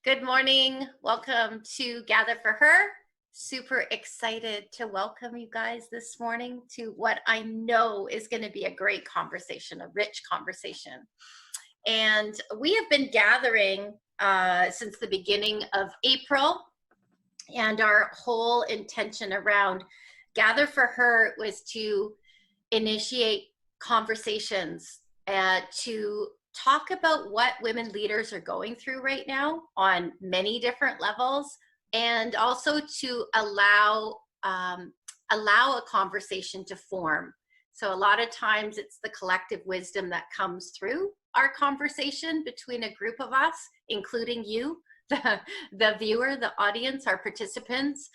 Good morning. Welcome to Gather for Her. Super excited to welcome you guys this morning to what I know is going to be a great conversation, a rich conversation. And we have been gathering since the beginning of April, and our whole intention around Gather for Her was to initiate conversations to talk about what women leaders are going through right now on many different levels, and also to allow a conversation to form. So a lot of times it's the collective wisdom that comes through our conversation between a group of us, including you, the viewer, the audience, our participants.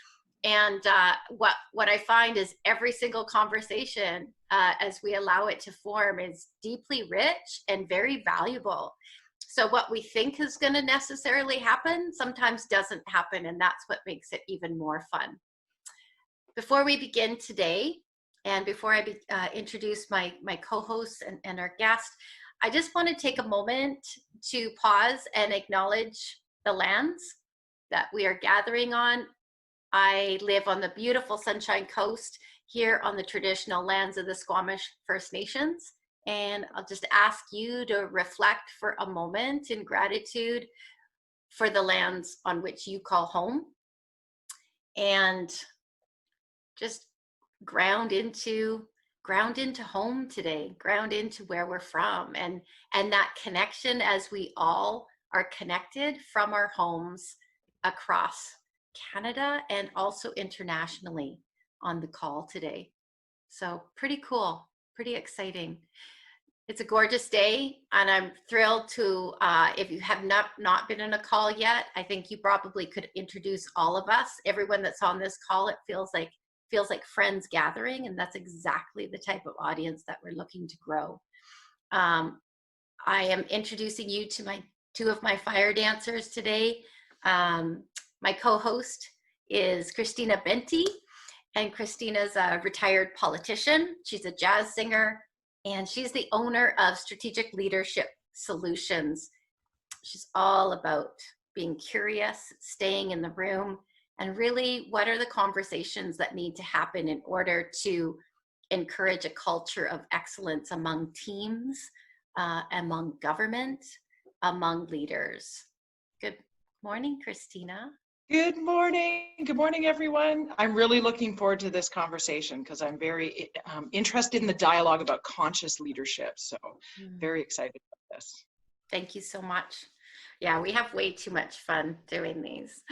And what I find is every single conversation, as we allow it to form, is deeply rich and very valuable. So what we think is going to necessarily happen sometimes doesn't happen, and that's what makes it even more fun. Before we begin today, and before I introduce my co-hosts and our guest, I just want to take a moment to pause and acknowledge the lands that we are gathering on. I live on the beautiful Sunshine Coast here on the traditional lands of the Squamish First Nations. And I'll just ask you to reflect for a moment in gratitude for the lands on which you call home. And just ground into home today, ground into where we're from, and that connection as we all are connected from our homes across Canada and also internationally on the call today. So pretty cool, pretty exciting. It's a gorgeous day, and I'm thrilled to, if you have not been in a call yet, I think you probably could introduce all of us. Everyone that's on this call, it feels like friends gathering, and that's exactly the type of audience that we're looking to grow. I am introducing you to two of my fire dancers today. My co-host is Christina Benty, and Christina's a retired politician. She's a jazz singer, and she's the owner of Strategic Leadership Solutions. She's all about being curious, staying in the room, and really what are the conversations that need to happen in order to encourage a culture of excellence among teams, among government, among leaders. Good morning, Christina. Good morning. Good morning, everyone. I'm really looking forward to this conversation because I'm very interested in the dialogue about conscious leadership. So very excited about this. Thank you so much. Yeah, we have way too much fun doing these.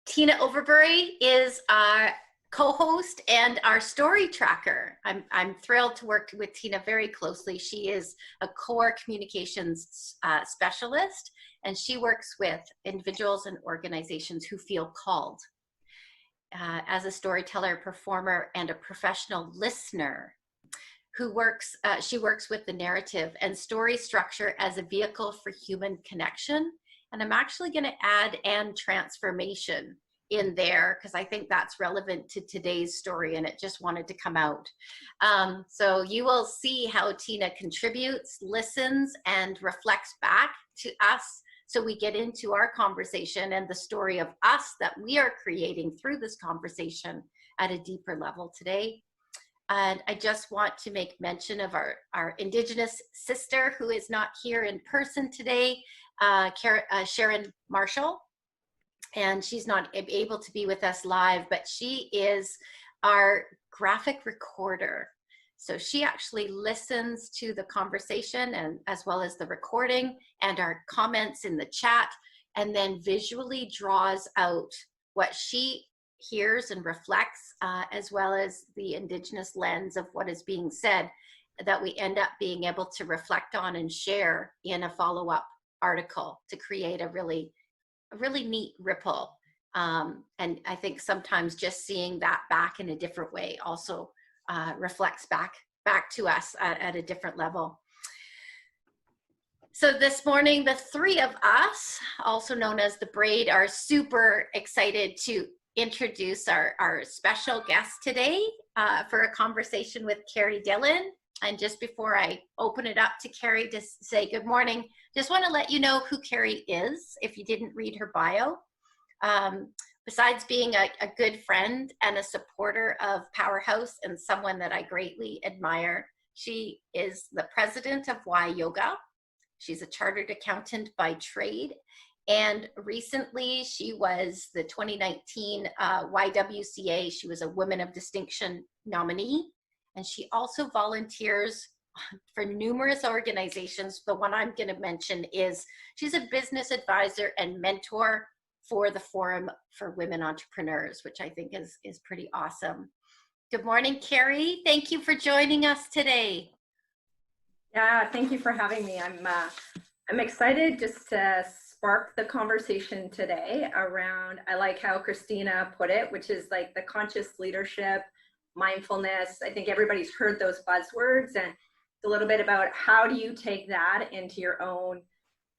Tina Overbury is our co-host and our story tracker. I'm thrilled to work with Tina very closely. She is a core communications specialist, and she works with individuals and organizations who feel called. As a storyteller, performer, and a professional listener, she works with the narrative and story structure as a vehicle for human connection. And I'm actually going to add and transformation in there because I think that's relevant to today's story, and it just wanted to come out. So you will see how Tina contributes, listens, and reflects back to us. So we get into our conversation and the story of us that we are creating through this conversation at a deeper level today. And I just want to make mention of our Indigenous sister who is not here in person today, Sharon Marshall. And she's not able to be with us live, but she is our graphic recorder. So she actually listens to the conversation and as well as the recording and our comments in the chat, and then visually draws out what she hears and reflects, as well as the Indigenous lens of what is being said, that we end up being able to reflect on and share in a follow-up article to create a really neat ripple. And I think sometimes just seeing that back in a different way also reflects back to us at a different level. So this morning, the three of us, also known as the Braid, are super excited to introduce our special guest today for a conversation with Carey Dillen. And just before I open it up to Carey to say good morning, just want to let you know who Carey is if you didn't read her bio. Besides being a good friend and a supporter of Powerhouse and someone that I greatly admire, she is the president of Y Yoga. She's a chartered accountant by trade. And recently she was the 2019 YWCA. She was a Women of Distinction nominee. And she also volunteers for numerous organizations. The one I'm going to mention is she's a business advisor and mentor for the Forum for Women Entrepreneurs, which I think is pretty awesome. Good morning, Carey. Thank you for joining us today. Yeah, thank you for having me. I'm excited just to spark the conversation today around, I like how Christina put it, which is like the conscious leadership, mindfulness. I think everybody's heard those buzzwords, and it's a little bit about how do you take that into your own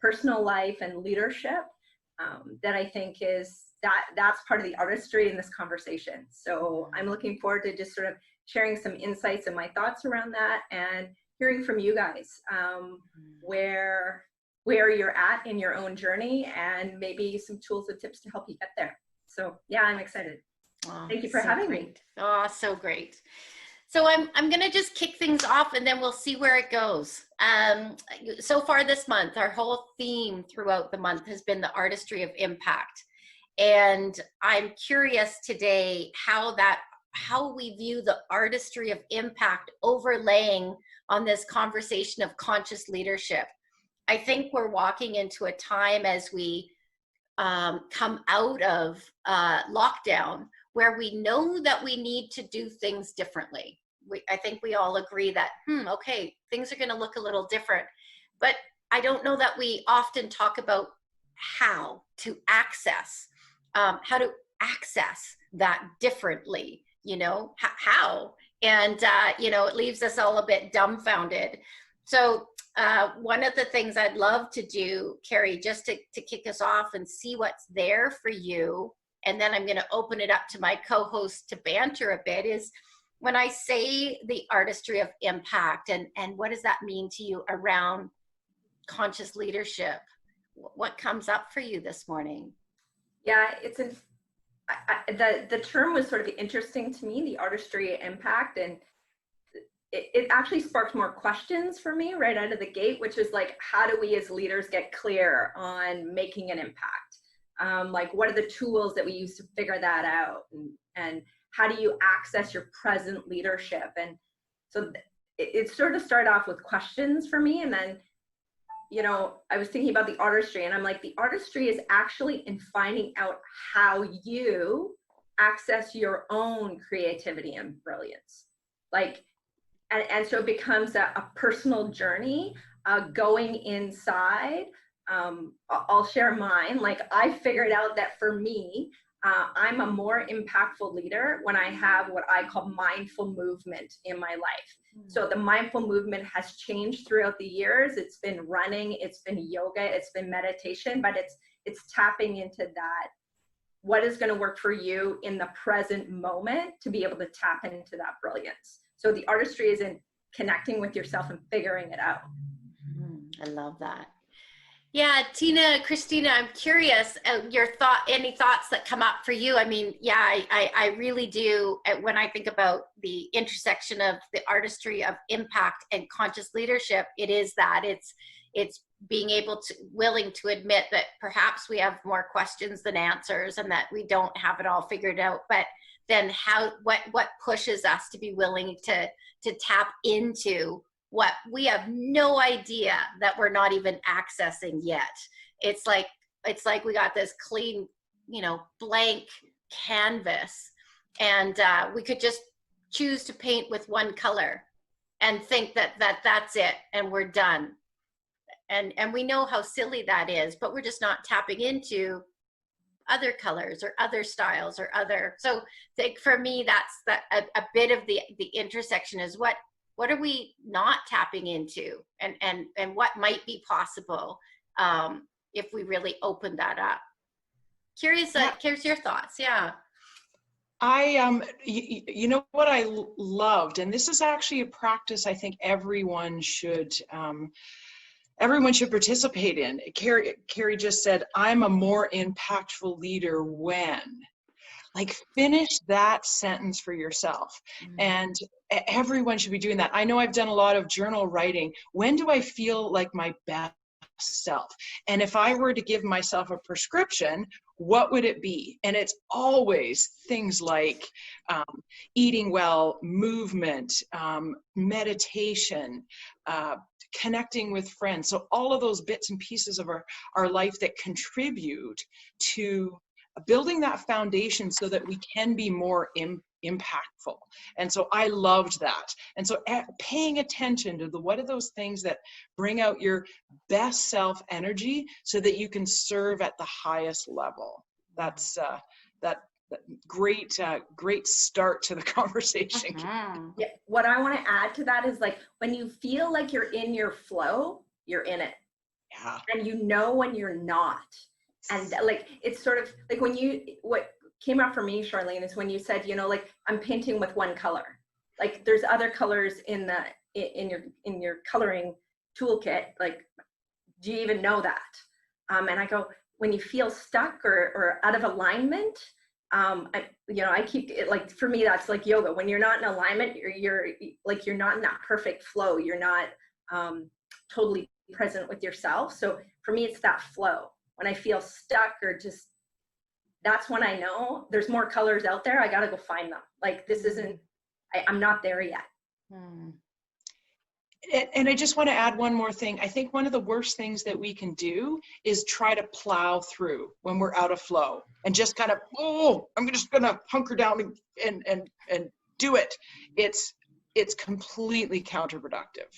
personal life and leadership. That I think is that's part of the artistry in this conversation. So I'm looking forward to just sort of sharing some insights and my thoughts around that, and hearing from you guys where you're at in your own journey, and maybe some tools and tips to help you get there. So yeah, I'm excited. Oh, thank you for having me. Oh, so great. So I'm going to just kick things off, and then we'll see where it goes. So far this month, our whole theme throughout the month has been the artistry of impact. And I'm curious today how we view the artistry of impact overlaying on this conversation of conscious leadership. I think we're walking into a time as we come out of lockdown where we know that we need to do things differently. I think we all agree that, okay, things are going to look a little different. But I don't know that we often talk about how to access that differently, how. And, it leaves us all a bit dumbfounded. So one of the things I'd love to do, Carey, just to kick us off and see what's there for you, and then I'm going to open it up to my co-host to banter a bit, is when I say the artistry of impact, and what does that mean to you around conscious leadership? What comes up for you this morning? Yeah, the term was sort of interesting to me, the artistry of impact, and it actually sparked more questions for me right out of the gate, which is like, how do we as leaders get clear on making an impact? Like, what are the tools that we use to figure that out? And how do you access your present leadership? And so it sort of started off with questions for me. And then, I was thinking about the artistry, and I'm like, the artistry is actually in finding out how you access your own creativity and brilliance. And so it becomes a personal journey, going inside. I'll share mine. Like, I figured out that for me, I'm a more impactful leader when I have what I call mindful movement in my life. So the mindful movement has changed throughout the years. It's been running, it's been yoga, it's been meditation, but it's tapping into that. What is going to work for you in the present moment to be able to tap into that brilliance? So the artistry is in connecting with yourself and figuring it out. I love that. Yeah, Christina, I'm curious, any thoughts that come up for you? I mean, yeah, I really do. When I think about the intersection of the artistry of impact and conscious leadership, it is that it's being willing to admit that perhaps we have more questions than answers, and that we don't have it all figured out. But then what pushes us to be willing to tap into what we have no idea that we're not even accessing yet. It's like we got this clean, blank canvas, and we could just choose to paint with one color and think that's it and we're done. And we know how silly that is, but we're just not tapping into other colors or other styles or other. So for me, that's a bit of the intersection is what are we not tapping into, and what might be possible if we really open that up. Curious your thoughts. Yeah. You know what I loved, and this is actually a practice I think everyone should participate in. Carey just said, I'm a more impactful leader when. Like, finish that sentence for yourself. And everyone should be doing that. I know I've done a lot of journal writing. When do I feel like my best self? And if I were to give myself a prescription, what would it be? And it's always things like eating well, movement, meditation, connecting with friends. So all of those bits and pieces of our life that contribute to building that foundation so that we can be more impactful. And so I loved that. And so paying attention to what are those things that bring out your best self energy so that you can serve at the highest level. That's that great start to the conversation. Yeah, what I want to add to that is, like, when you feel like you're in your flow, you're in it. Yeah. And you know when you're not. And like, it's sort of like what came up for me, Charlene, is when you said, you know, like, I'm painting with one color. Like, there's other colors in your coloring toolkit. Like, do you even know that? And I go, when you feel stuck or out of alignment, I keep it, like, for me, that's like yoga. When you're not in alignment, you're not in that perfect flow. You're not totally present with yourself. So for me, it's that flow. When I feel stuck or just, that's when I know there's more colors out there. I got to go find them. Like, this isn't, I'm not there yet. And I just want to add one more thing. I think one of the worst things that we can do is try to plow through when we're out of flow and just kind of, I'm just going to hunker down and do it. It's completely counterproductive,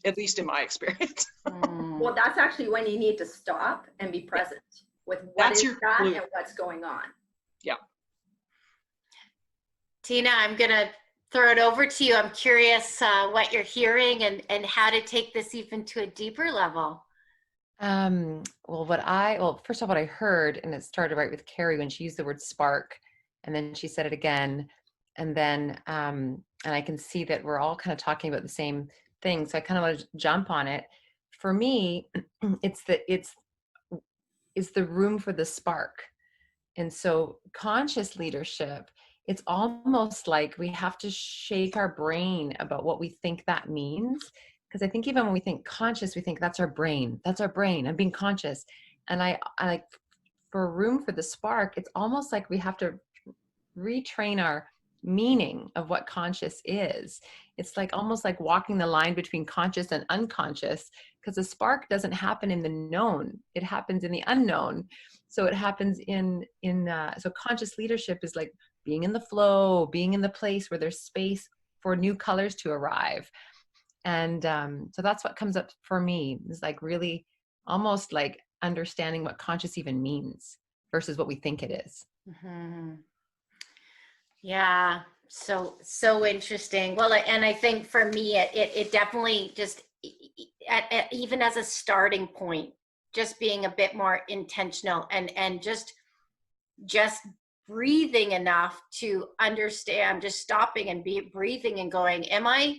at least in my experience. Well, that's actually when you need to stop and be present with what is that and what's going on. Yeah. Tina, I'm going to throw it over to you. I'm curious what you're hearing and how to take this even to a deeper level. Well, first of all, what I heard, and it started right with Carey when she used the word spark, and then she said it again. And then, and I can see that we're all kind of talking about the same thing. So I kind of want to jump on it. For me, it's the room for the spark. And so conscious leadership, it's almost like we have to shake our brain about what we think that means. Because I think even when we think conscious, we think that's our brain. That's our brain. I'm being conscious. And I like, for room for the spark, it's almost like we have to retrain our meaning of what conscious is. It's like almost like walking the line between conscious and unconscious, because the spark doesn't happen in the known, it happens in the unknown. So it happens so conscious leadership is like being in the flow, being in the place where there's space for new colors to arrive. And so that's what comes up for me, is like really almost like understanding what conscious even means versus what we think it is. Yeah, so interesting. Well, and I think for me, it definitely just, even as a starting point, just being a bit more intentional and just breathing enough to understand, just stopping and breathing and going, am I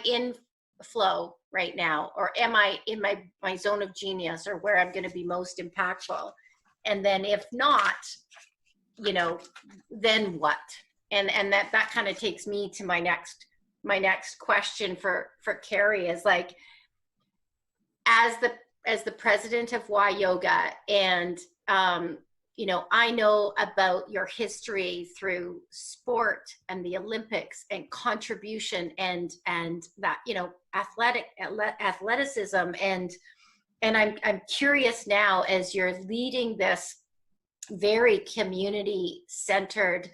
in flow right now? Or am I in my zone of genius, or where I'm going to be most impactful? And then if not, then what? And that kind of takes me to my next question for Carey, is like, as the president of Y Yoga, and I know about your history through sport and the Olympics and contribution and that, athleticism, and I'm curious now, as you're leading this very community centered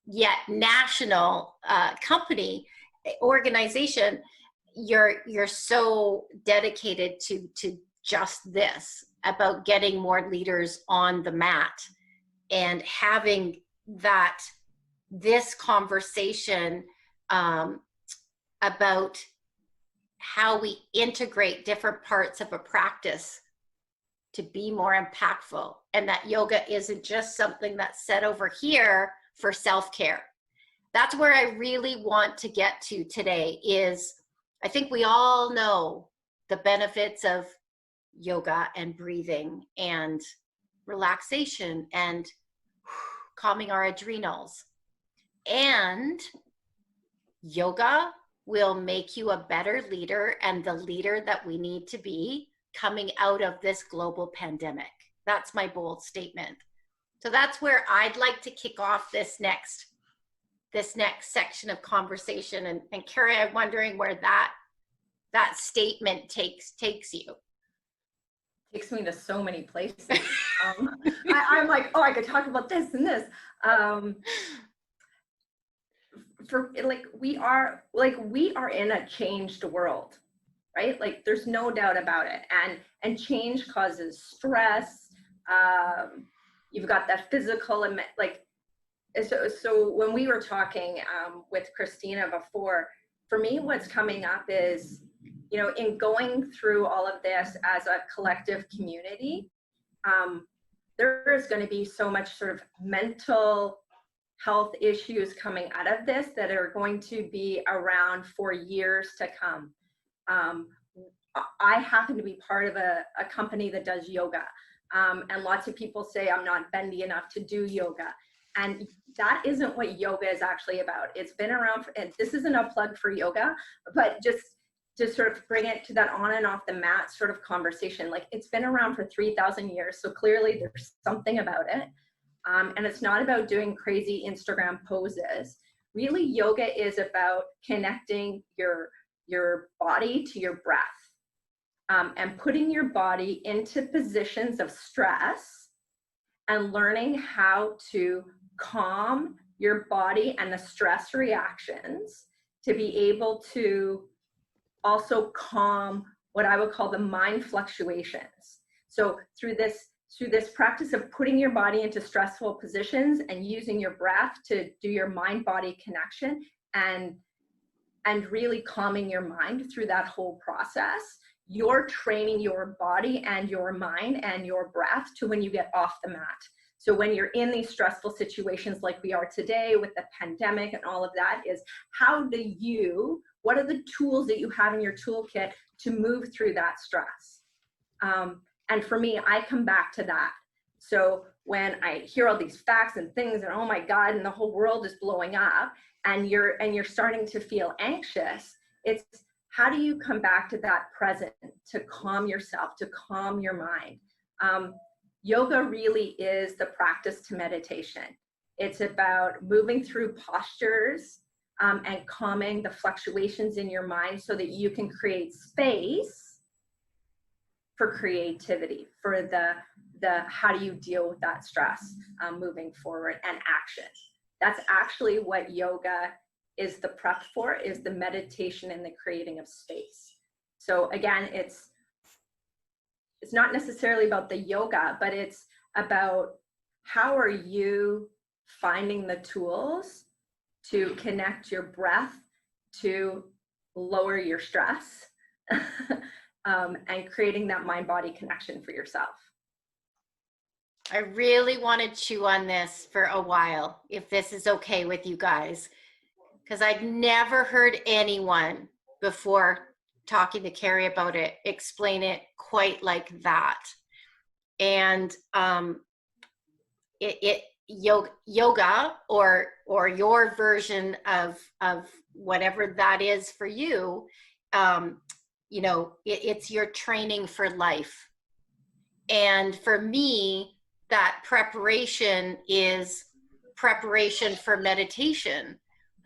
yet national organization, you're so dedicated to just this, about getting more leaders on the mat and having this conversation about how we integrate different parts of a practice to be more impactful, and that yoga isn't just something that's said over here for self-care. That's where I really want to get to today. Is I think we all know the benefits of yoga and breathing and relaxation and calming our adrenals. And yoga will make you a better leader and the leader that we need to be coming out of this global pandemic. That's my bold statement. So that's where I'd like to kick off this next section of conversation. And Carey, I'm wondering where that statement takes you. Takes me to so many places. I'm like, oh, I could talk about this and this. We are in a changed world, right? Like, there's no doubt about it. And change causes stress. You've got that physical and so when we were talking with Christina before, for me, what's coming up is, you know, in going through all of this as a collective community, there is going to be so much sort of mental health issues coming out of this that are going to be around for years to come. I happen to be part of a company that does yoga. And lots of people say I'm not bendy enough to do yoga. And that isn't what yoga is actually about. It's been around, and this isn't a plug for yoga, but just to sort of bring it to that on and off the mat sort of conversation. Like, it's been around for 3,000 years. So clearly there's something about it. And it's not about doing crazy Instagram poses. Really, yoga is about connecting your body to your breath. And putting your body into positions of stress and learning how to calm your body and the stress reactions to be able to also calm what I would call the mind fluctuations. So through this practice of putting your body into stressful positions and using your breath to do your mind-body connection and really calming your mind through that whole process, you're training your body and your mind and your breath to when you get off the mat. So when you're in these stressful situations like we are today with the pandemic and all of that, is what are the tools that you have in your toolkit to move through that stress? And for me, I come back to that. So when I hear all these facts and things and oh my God, and the whole world is blowing up and you're starting to feel anxious, it's how do you come back to that present, to calm yourself, to calm your mind? Yoga really is the practice to meditation. It's about moving through postures and calming the fluctuations in your mind so that you can create space for creativity, for the how do you deal with that stress moving forward, and action. That's actually what yoga is the prep for, is the meditation and the creating of space. So again, it's not necessarily about the yoga, but it's about how are you finding the tools to connect your breath to lower your stress and creating that mind-body connection for yourself. I really want to chew on this for a while, if this is okay with you guys, because I've never heard anyone before talking to Carey about it explain it quite like that. And yoga or your version of whatever that is for you, you know, it's your training for life. And for me, that preparation is preparation for meditation.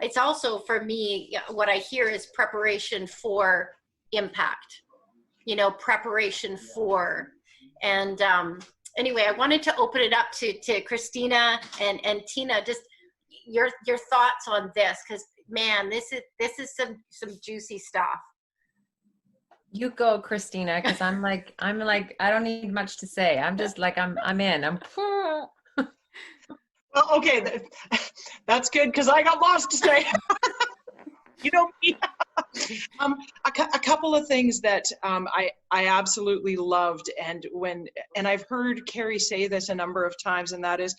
It's also, for me, what I hear is preparation for impact, you know, preparation for. And anyway, I wanted to open it up to Christina and Tina, just your thoughts on this, because man, this is some juicy stuff. You go, Christina, because I'm like, I don't need much to say. I'm just like, I'm in. Well, okay, that's good, because I got lost to say. You know me. A couple of things that I absolutely loved, and I've heard Carey say this a number of times, and that is,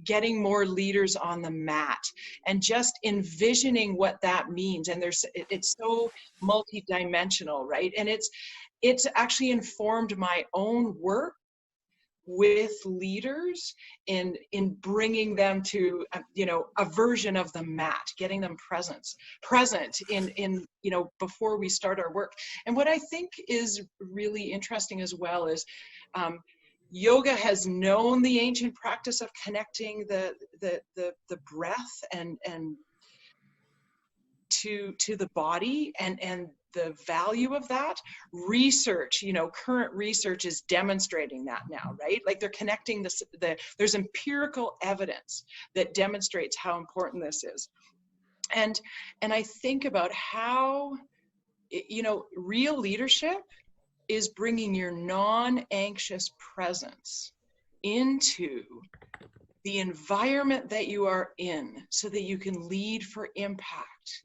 getting more leaders on the mat, and just envisioning what that means. And it's so multidimensional, right? And it's actually informed my own work with leaders in bringing them to a version of the mat, getting them present in before we start our work. And what I think is really interesting as well is yoga has known the ancient practice of connecting the breath and to the body and the value of that. Research, current research is demonstrating that now, right? Like they're connecting there's empirical evidence that demonstrates how important this is. And I think about how, real leadership is bringing your non-anxious presence into the environment that you are in so that you can lead for impact.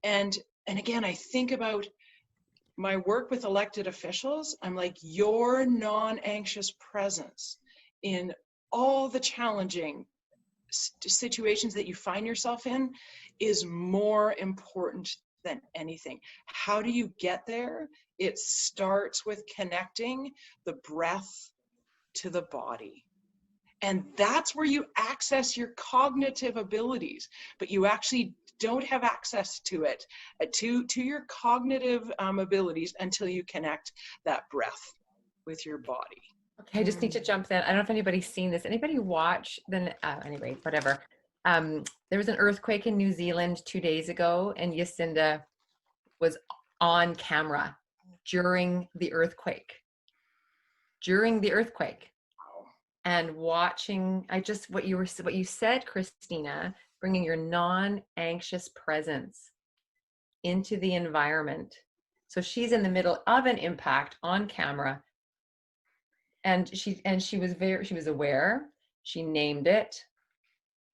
And again, I think about my work with elected officials. I'm like, your non-anxious presence in all the challenging situations that you find yourself in is more important than anything. How do you get there? It starts with connecting the breath to the body. And that's where you access your cognitive abilities, but you actually don't have access to it, to your cognitive abilities until you connect that breath with your body. Okay, I just need to jump in. I don't know if anybody's seen this. Anybody watch anyway, whatever. There was an earthquake in New Zealand 2 days ago, and Jacinda was on camera during the earthquake. And watching, what you said, Christina, bringing your non-anxious presence into the environment. So she's in the middle of an impact on camera, and she was aware. She named it.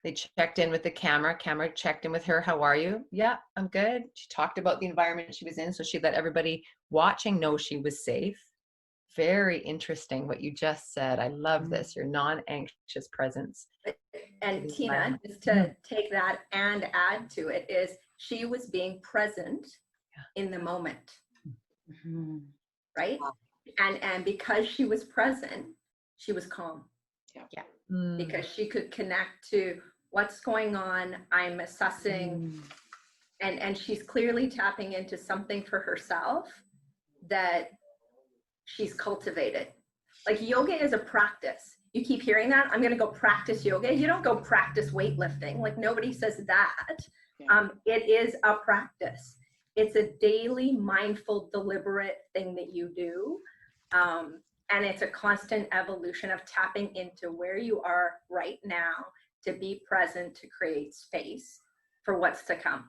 They checked in with the camera. Camera checked in with her. How are you? Yeah, I'm good. She talked about the environment she was in, so she let everybody watching know she was safe. Very interesting what you just said. I love this, your non-anxious presence. And Tina, just to take that and add to it, is she was being present in the moment, right? And because she was present, she was calm. Because she could connect to what's going on. I'm assessing, and she's clearly tapping into something for herself that she's cultivated. Like yoga is a practice. You keep hearing that, I'm going to go practice yoga. You don't go practice weightlifting. Like nobody says that. It is a practice. It's a daily, mindful, deliberate thing that you do. And it's a constant evolution of tapping into where you are right now to be present, to create space for what's to come.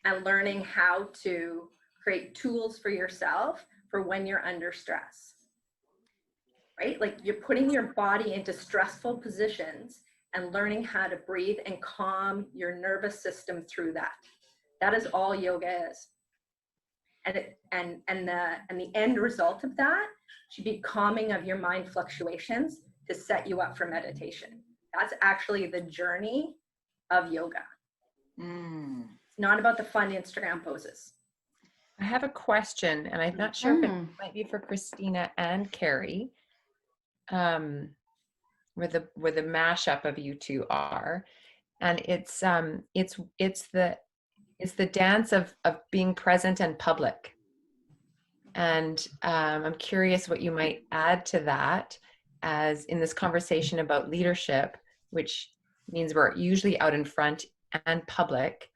And learning how to create tools for yourself for when you're under stress, right? Like you're putting your body into stressful positions and learning how to breathe and calm your nervous system through that. That is all yoga is. And the end result of that should be calming of your mind fluctuations to set you up for meditation. That's actually the journey of yoga. It's not about the fun Instagram poses. I have a question, and I'm not sure if it might be for Christina and Carey, where the mashup of you two are, and it's the dance of being present and public. And I'm curious what you might add to that, as in this conversation about leadership, which means we're usually out in front and public.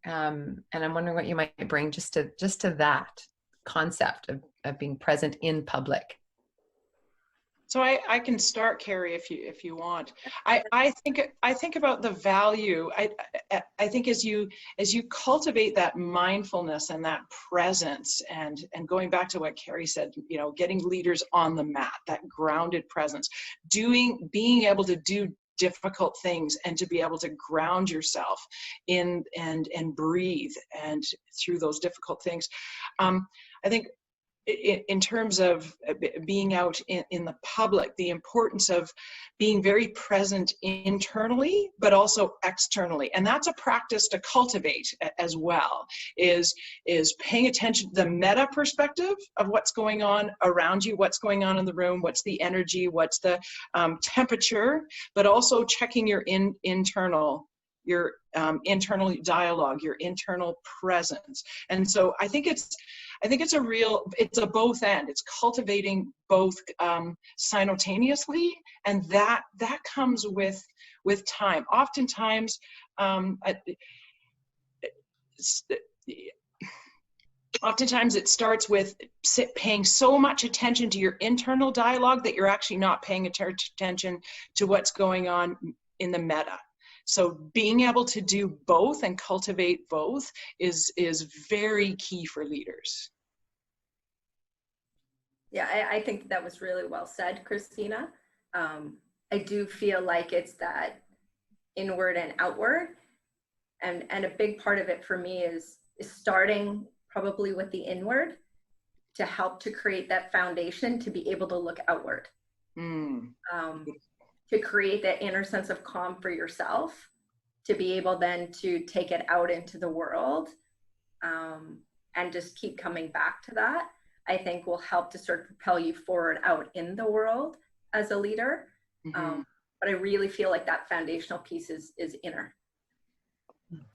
And I'm wondering what you might bring just to that concept of being present in public. So I can start, Carey, if you want. I think about the value. I think as you cultivate that mindfulness and that presence, and going back to what Carey said, getting leaders on the mat, that grounded presence, being able to do difficult things and to be able to ground yourself in and breathe and through those difficult things. I think in terms of being out in the public, the importance of being very present internally, but also externally. And that's a practice to cultivate as well, is paying attention to the meta perspective of what's going on around you, what's going on in the room, what's the energy, what's the temperature, but also checking your internal dialogue, your internal presence. And so I think it's a both end. It's cultivating both simultaneously, and that comes with time. Oftentimes, oftentimes it starts with paying so much attention to your internal dialogue that you're actually not paying attention to what's going on in the meta. So being able to do both and cultivate both is very key for leaders. Yeah, I think that was really well said, Christina. I do feel like it's that inward and outward. And a big part of it for me is starting probably with the inward to help to create that foundation to be able to look outward. To create that inner sense of calm for yourself, to be able then to take it out into the world, and just keep coming back to that, I think will help to sort of propel you forward out in the world as a leader. But I really feel like that foundational piece is inner.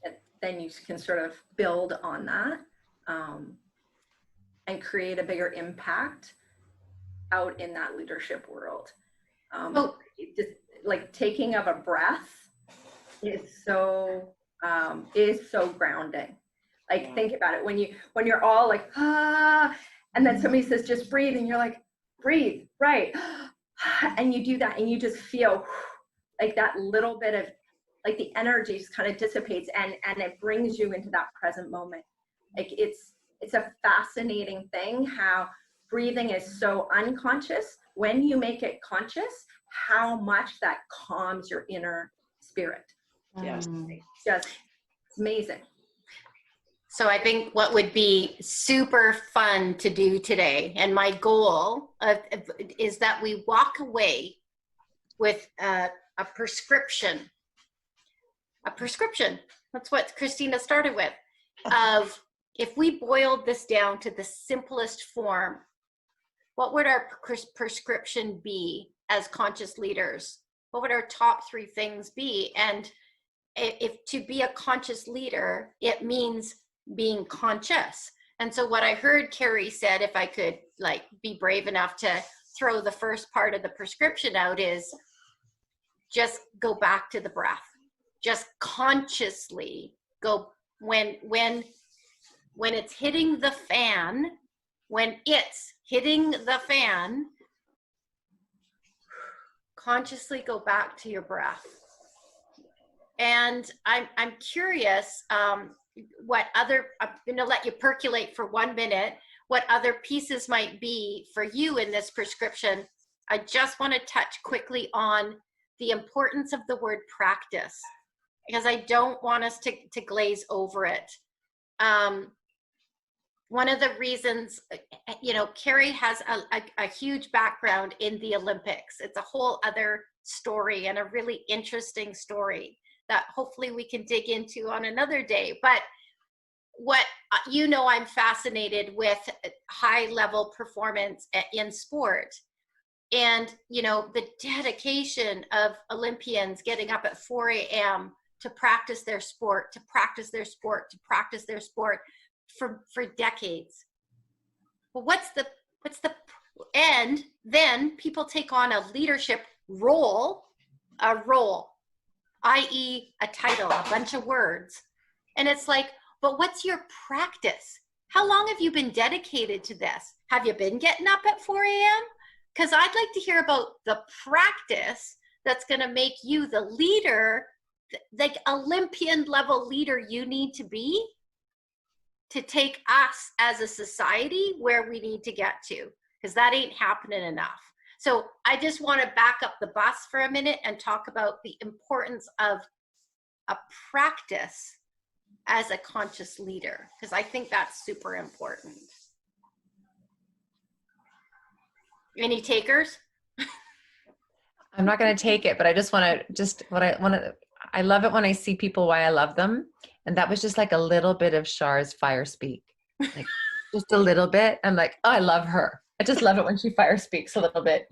And then you can sort of build on that, and create a bigger impact out in that leadership world. Just like taking of a breath is so grounding. Like, think about it, when you're all like, and then somebody says, just breathe, and you're like, breathe, right. And you do that, and you just feel like that little bit of, like, the energy just kind of dissipates, and it brings you into that present moment. Like, it's a fascinating thing how breathing is so unconscious. When you make it conscious, how much that calms your inner spirit. Yes. It's amazing. So I think what would be super fun to do today, and my goal is that we walk away with a prescription. That's what Christina started with. Of, if we boiled this down to the simplest form, what would our prescription be as conscious leaders? What would our top 3 things be? And if to be a conscious leader, it means being conscious. And so what I heard Carey said, if I could like be brave enough to throw the first part of the prescription out, is just go back to the breath. Just consciously go when it's hitting the fan, consciously go back to your breath. And I'm curious, what other, I'm going to let you percolate for 1 minute, what other pieces might be for you in this prescription. I just want to touch quickly on the importance of the word practice, because I don't want us to glaze over it. One of the reasons, Carey has a huge background in the Olympics. It's a whole other story, and a really interesting story that hopefully we can dig into on another day. But I'm fascinated with high level performance in sport, and the dedication of Olympians getting up at 4 a.m. to practice their sport, for decades. Well, what's the and then people take on a leadership role, i.e. a title, a bunch of words. And it's like, but what's your practice? How long have you been dedicated to this? Have you been getting up at 4 a.m.? Because I'd like to hear about the practice that's going to make you the leader, like Olympian level leader you need to be to take us as a society where we need to get to, because that ain't happening enough. So I just want to back up the bus for a minute and talk about the importance of a practice as a conscious leader, because I think that's super important. Any takers? I'm not going to take it, but I just want to, I love it when I see people why I love them. And that was just like a little bit of Char's fire speak, like just a little bit. I'm like, oh, I love her. I just love it when she fire speaks a little bit.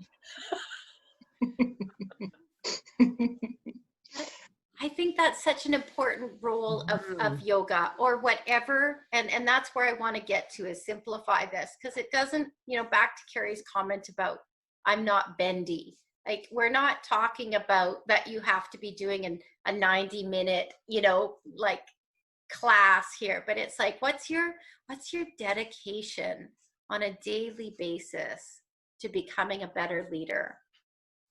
I think that's such an important role of yoga or whatever. And that's where I want to get to, is simplify this, because it doesn't, back to Carey's comment about I'm not bendy. Like, we're not talking about that you have to be doing a 90-minute, like class here, but it's like, what's your dedication on a daily basis to becoming a better leader?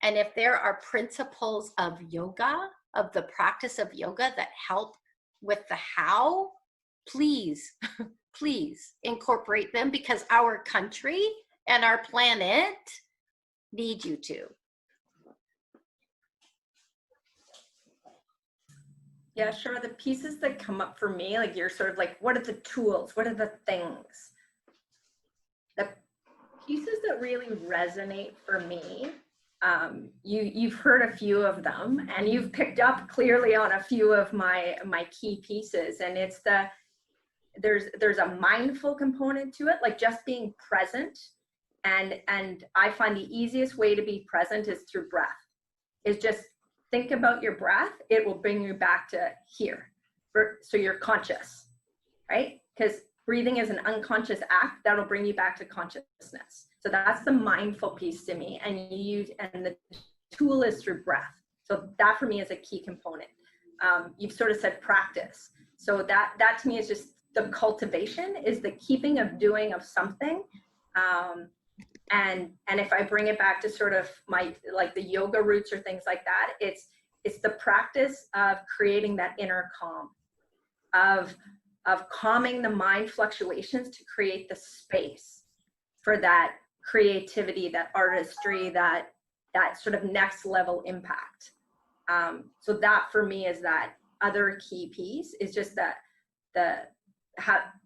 And if there are principles of yoga, of the practice of yoga that help with the how, please, please incorporate them, because our country and our planet need you to. Yeah, sure. The pieces that come up for me, like, you're sort of like, what are the tools? What are the things? The pieces that really resonate for me, you've heard a few of them, and you've picked up clearly on a few of my key pieces. And it's there's a mindful component to it, like just being present. And I find the easiest way to be present is through breath. Is just think about your breath. It will bring you back to here. So you're conscious, right? Because breathing is an unconscious act that'll bring you back to consciousness. So that's the mindful piece to me. And the tool is through breath. So that for me is a key component. You've sort of said practice. So that to me is just the cultivation, is the keeping of doing of something. And if I bring it back to sort of my, like the yoga roots or things like that, it's the practice of creating that inner calm, of calming the mind fluctuations to create the space for that creativity, that artistry, that sort of next level impact. So that for me is that other key piece, is just that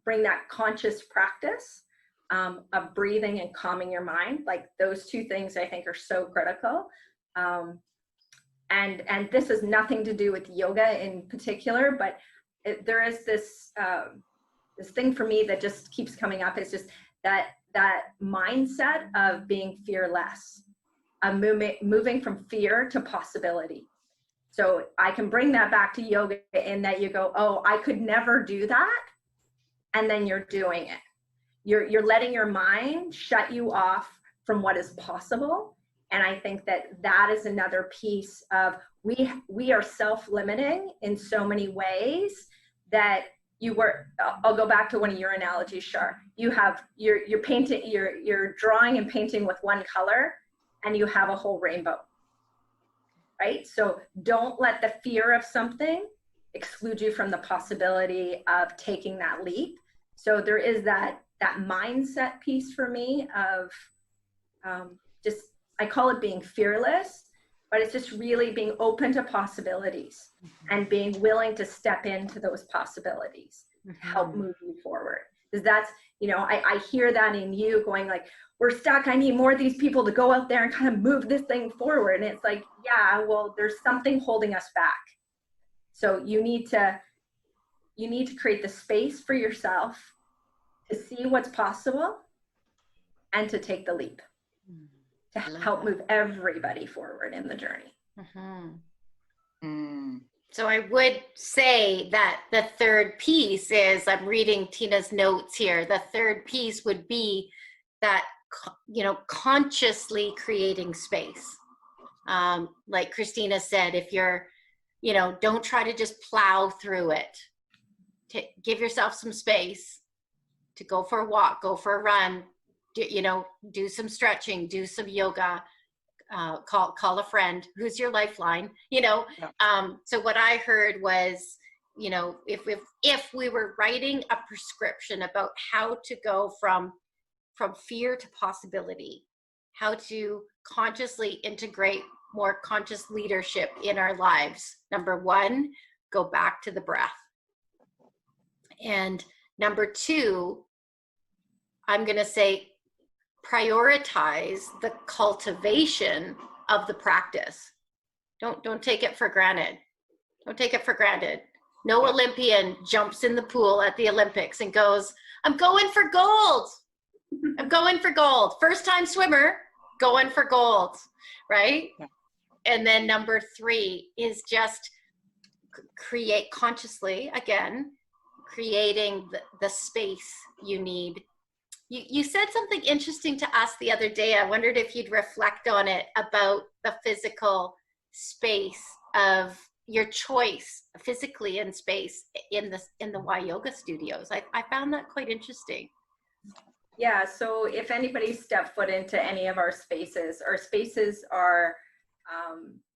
bring that conscious practice of breathing and calming your mind. Like, those two things I think are so critical. And this has nothing to do with yoga in particular, but there is this thing for me that just keeps coming up. It's just that mindset of being fearless, moving from fear to possibility. So I can bring that back to yoga, in that you go, oh, I could never do that. And then you're doing it. You're letting your mind shut you off from what is possible. And I think that is another piece of, we are self-limiting in so many ways that I'll go back to one of your analogies, Char. You're painting, you're drawing and painting with one color, and you have a whole rainbow, right? So don't let the fear of something exclude you from the possibility of taking that leap. So there is that mindset piece for me of just, I call it being fearless, but it's just really being open to possibilities and being willing to step into those possibilities to help move you forward. Because that's, I hear that in you going like, we're stuck. I need more of these people to go out there and kind of move this thing forward. And it's like, yeah, well, there's something holding us back. So you need to create the space for yourself to see what's possible and to take the leap, to help move everybody forward in the journey. So I would say that the third piece is, I'm reading Tina's notes here, the third piece would be that, consciously creating space. Like Christina said, if you're, don't try to just plow through it. Give yourself some space to go for a walk, go for a run, do some stretching, do some yoga, call a friend. Who's your lifeline? So what I heard was, if we were writing a prescription about how to go from fear to possibility, how to consciously integrate more conscious leadership in our lives, number one, go back to the breath. And number two, I'm going to say, prioritize the cultivation of the practice. Don't take it for granted. Don't take it for granted. No Olympian jumps in the pool at the Olympics and goes, I'm going for gold. I'm going for gold. First time swimmer, going for gold, right? Yeah. And then number 3 is just create consciously, again, creating the space you need. You said something interesting to us the other day. I wondered if you'd reflect on it, about the physical space of your choice physically in space in the Y Yoga studios. I found that quite interesting. Yeah, so if anybody stepped foot into any of our spaces are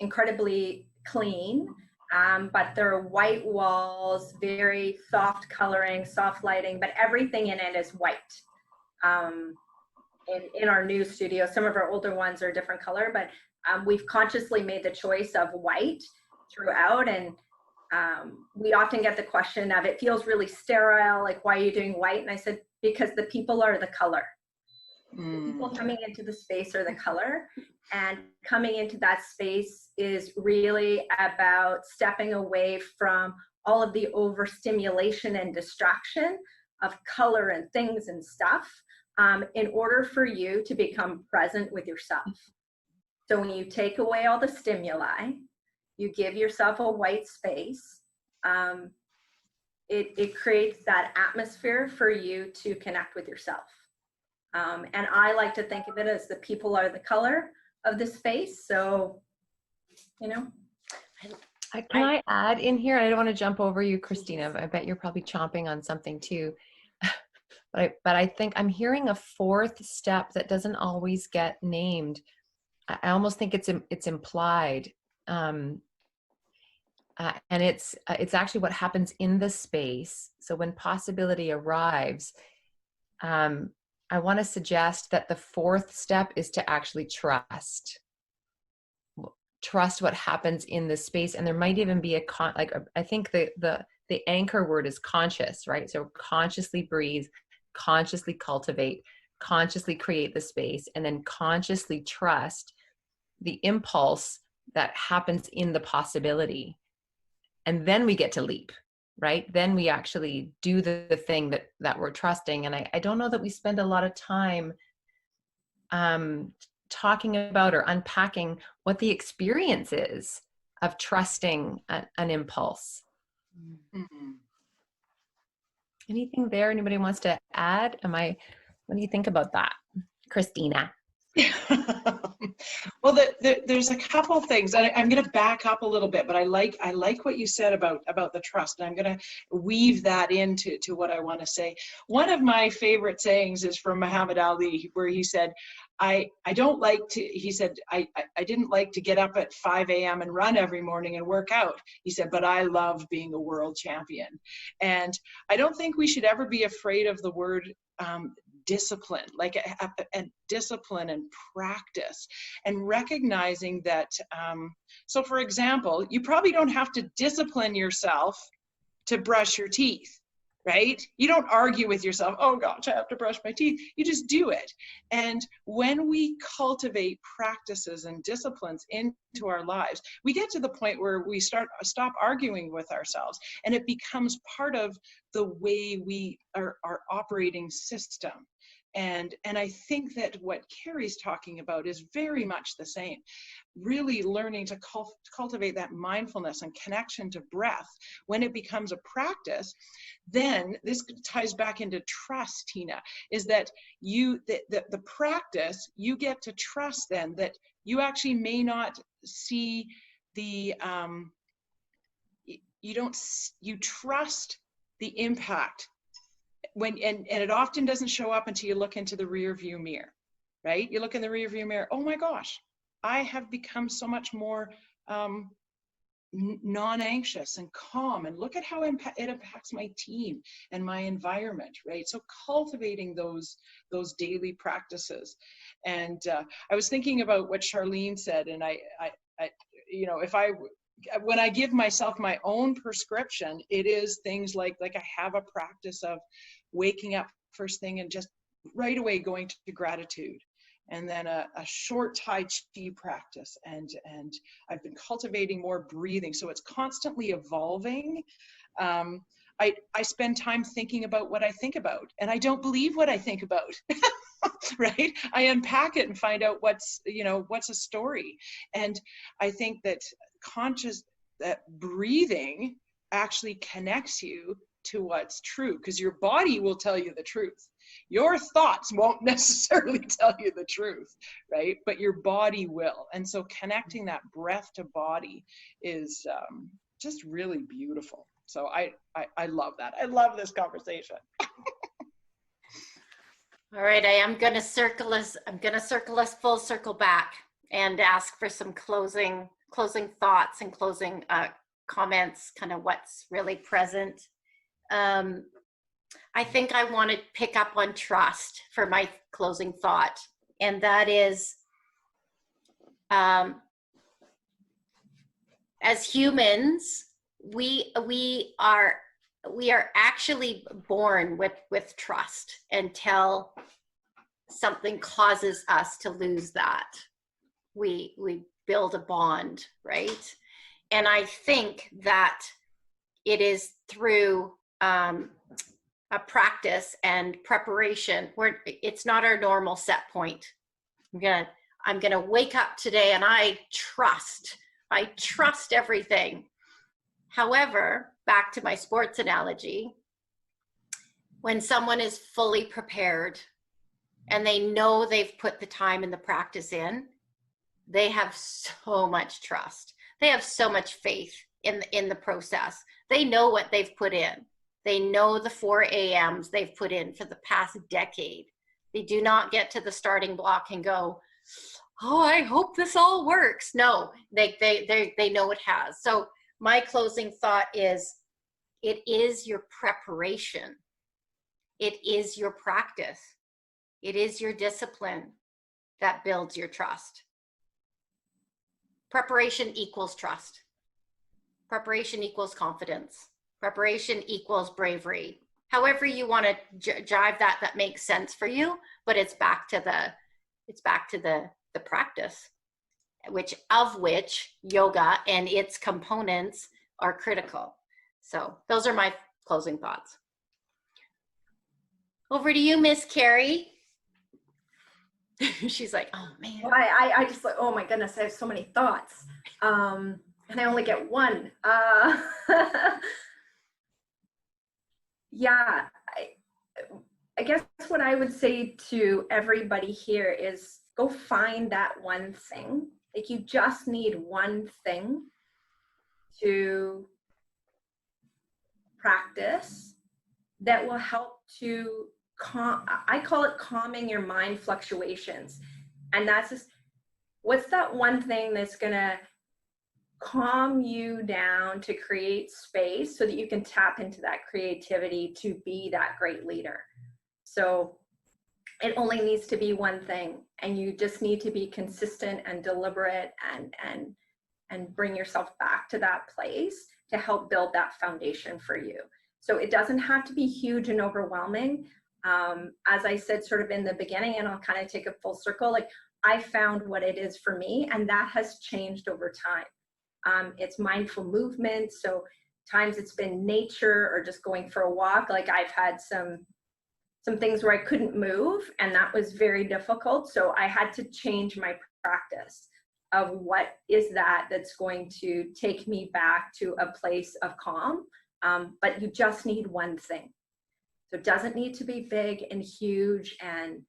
incredibly clean, but they're white walls, very soft coloring, soft lighting, but everything in it is white. In our new studio, some of our older ones are a different color, but we've consciously made the choice of white throughout. And we often get the question of, it feels really sterile, like, why are you doing white? And I said, because the people are the color. The people coming into the space are the color, and coming into that space is really about stepping away from all of the overstimulation and distraction of color and things and stuff, in order for you to become present with yourself. So when you take away all the stimuli, you give yourself a white space, it creates that atmosphere for you to connect with yourself. And I like to think of it as the people are the color of the space. So, you know. Can I add in here? I don't want to jump over you, Christina. I bet you're probably chomping on something too. But I think I'm hearing a 4th step that doesn't always get named. I almost think it's implied. And it's actually what happens in the space. So when possibility arrives, I want to suggest that the 4th step is to actually trust what happens in the space. And there might even be I think the anchor word is conscious, right? So consciously breathe, consciously cultivate, consciously create the space, and then consciously trust the impulse that happens in the possibility. And then we get to leap, right? Then we actually do the thing that we're trusting. And I don't know that we spend a lot of time talking about or unpacking what the experience is of trusting an impulse. Mm-hmm. Anything there anybody wants to add? What do you think about that, Christina? Well, there's a couple things. I'm going to back up a little bit, but I like what you said about the trust, and I'm going to weave that into what I want to say. One of my favorite sayings is from Muhammad Ali, where he said, I didn't like to get up at 5 a.m. and run every morning and work out. He said, but I love being a world champion. And I don't think we should ever be afraid of the word discipline, like a discipline and practice, and recognizing that, so for example, you probably don't have to discipline yourself to brush your teeth, right? You don't argue with yourself, oh gosh, I have to brush my teeth. You just do it. And when we cultivate practices and disciplines into our lives, we get to the point where we stop arguing with ourselves, and it becomes part of the way we are operating system. And I think that what Carey's talking about is very much the same. Really learning to cultivate that mindfulness and connection to breath. When it becomes a practice, then this ties back into trust, Tina, is that the practice, you get to trust then that you actually may not see the, you trust the impact. And it often doesn't show up until you look into the rear view mirror, right? You look in the rear view mirror, oh my gosh, I have become so much more non-anxious and calm, and look at how it impacts my team and my environment, right? So cultivating those daily practices. And I was thinking about what Charlene said, and I when I give myself my own prescription, it is things like I have a practice of waking up first thing and just right away going to gratitude, and then a short Tai Chi practice, and I've been cultivating more breathing, so it's constantly evolving. I spend time thinking about what I think about, and I don't believe what I think about. Right? I unpack it and find out what's a story. And I think that that breathing actually connects you to what's true, because your body will tell you the truth. Your thoughts won't necessarily tell you the truth, right? But your body will. And so connecting that breath to body is just really beautiful. So I love that. I love this conversation. All right, I'm gonna circle us full circle back and ask for some closing thoughts and closing comments, kind of what's really present. I think I want to pick up on trust for my closing thought, and that is, as humans, we are actually born with trust until something causes us to lose that. We build a bond, right? And I think that it is through a practice and preparation where it's not our normal set point. I'm gonna wake up today and I trust everything. However, back to my sports analogy, when someone is fully prepared and they know they've put the time and the practice in, they have so much trust. They have so much faith in the process. They know what they've put in. They know the 4 a.m.s they've put in for the past decade. They do not get to the starting block and go, oh, I hope this all works. No, they know it has. So my closing thought is, it is your preparation. It is your practice. It is your discipline that builds your trust. Preparation equals trust. Preparation equals confidence. Preparation equals bravery. However you want to jive that makes sense for you, but it's back to the practice, which yoga and its components are critical. So those are my closing thoughts. Over to you, Miss Carey. She's like, oh man. Well, I just like, oh my goodness, I have so many thoughts. And I only get one. Yeah, I guess what I would say to everybody here is go find that one thing. Like, you just need one thing to practice that will help to I call it calming your mind fluctuations. And that's just, what's that one thing that's gonna calm you down to create space so that you can tap into that creativity to be that great leader. So it only needs to be one thing, and you just need to be consistent and deliberate and bring yourself back to that place to help build that foundation for you. So it doesn't have to be huge and overwhelming. As I said sort of in the beginning, and I'll kind of take a full circle, like, I found what it is for me, and that has changed over time. It's mindful movement. So times it's been nature or just going for a walk. Like, I've had some things where I couldn't move, and that was very difficult. So I had to change my practice of what is that's going to take me back to a place of calm. But you just need one thing. So it doesn't need to be big and huge and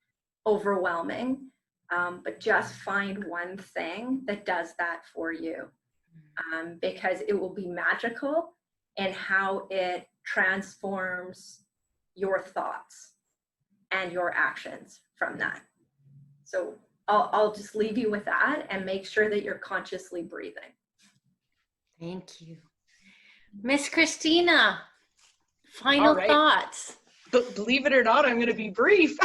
overwhelming, but just find one thing that does that for you, because it will be magical in how it transforms your thoughts and your actions from that. So I'll just leave you with that, and make sure that you're consciously breathing. Thank you. Miss Christina, final thoughts. But believe it or not, I'm going to be brief.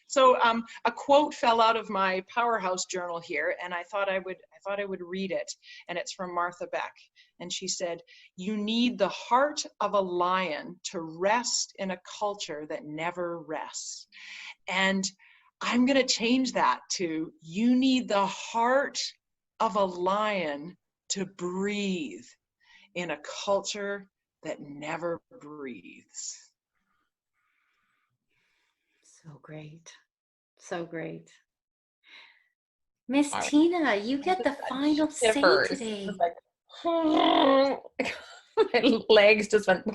So a quote fell out of my Powerhouse journal here, and I thought I would read it, and it's from Martha Beck. And she said, "You need the heart of a lion to rest in a culture that never rests." And I'm going to change that to, you need the heart of a lion to breathe in a culture that never breathes. So great. So great. Miss All right. Tina, you get the final say Shivers. today. It's like, my legs just went.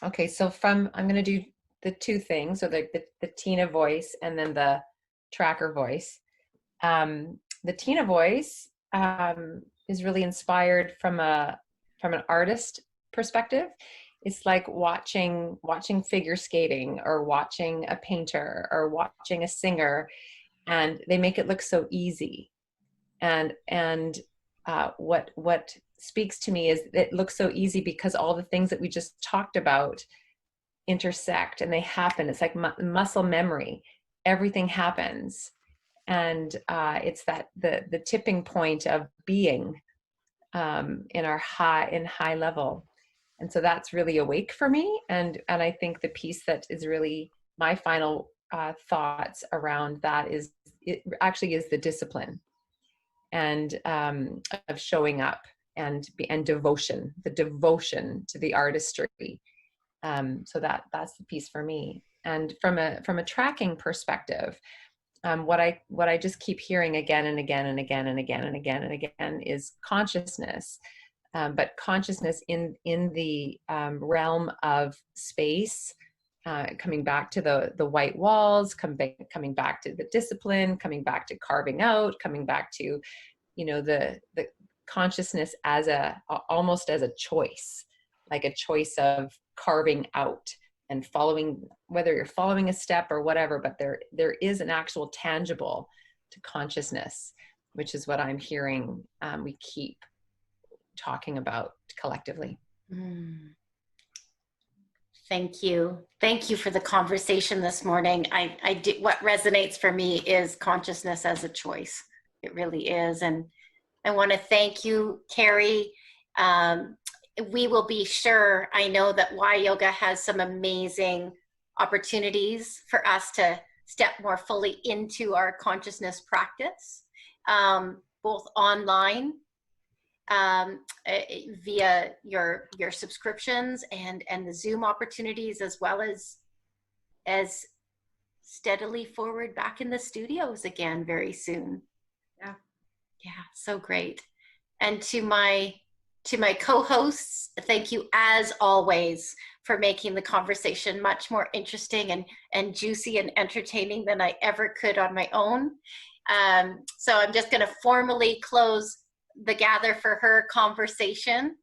Okay, so I'm going to do the two things, so the Tina voice and then the tracker voice. The Tina voice is really inspired from an artist perspective. It's like watching figure skating, or watching a painter, or watching a singer, and they make it look so easy. And what speaks to me is it looks so easy because all the things that we just talked about intersect and they happen. It's like muscle memory. Everything happens. And it's that the tipping point of being in high level. And so that's really awake for me. And I think the piece that is really my final thoughts around that is, it actually is the discipline and of showing up and devotion, the devotion to the artistry. So that's the piece for me. And from a tracking perspective, what I just keep hearing again and again and again and again and again and again is consciousness, but consciousness in the realm of space, coming back to the white walls, coming back to the discipline, coming back to carving out, coming back to, the consciousness as almost as a choice, like a choice of carving out and following, whether you're following a step or whatever, but there is an actual tangible to consciousness, which is what I'm hearing we keep talking about collectively. Thank you. Thank you for the conversation this morning. I do, what resonates for me is consciousness as a choice. It really is. And I want to thank you, Carey. We will be sure, I know that Y Yoga has some amazing opportunities for us to step more fully into our consciousness practice, both online, via your subscriptions and the Zoom opportunities, as well as steadily forward back in the studios again very soon. Yeah, so great. And to my co-hosts, thank you as always for making the conversation much more interesting and juicy and entertaining than I ever could on my own. So I'm just going to formally close the Gather for Her conversation.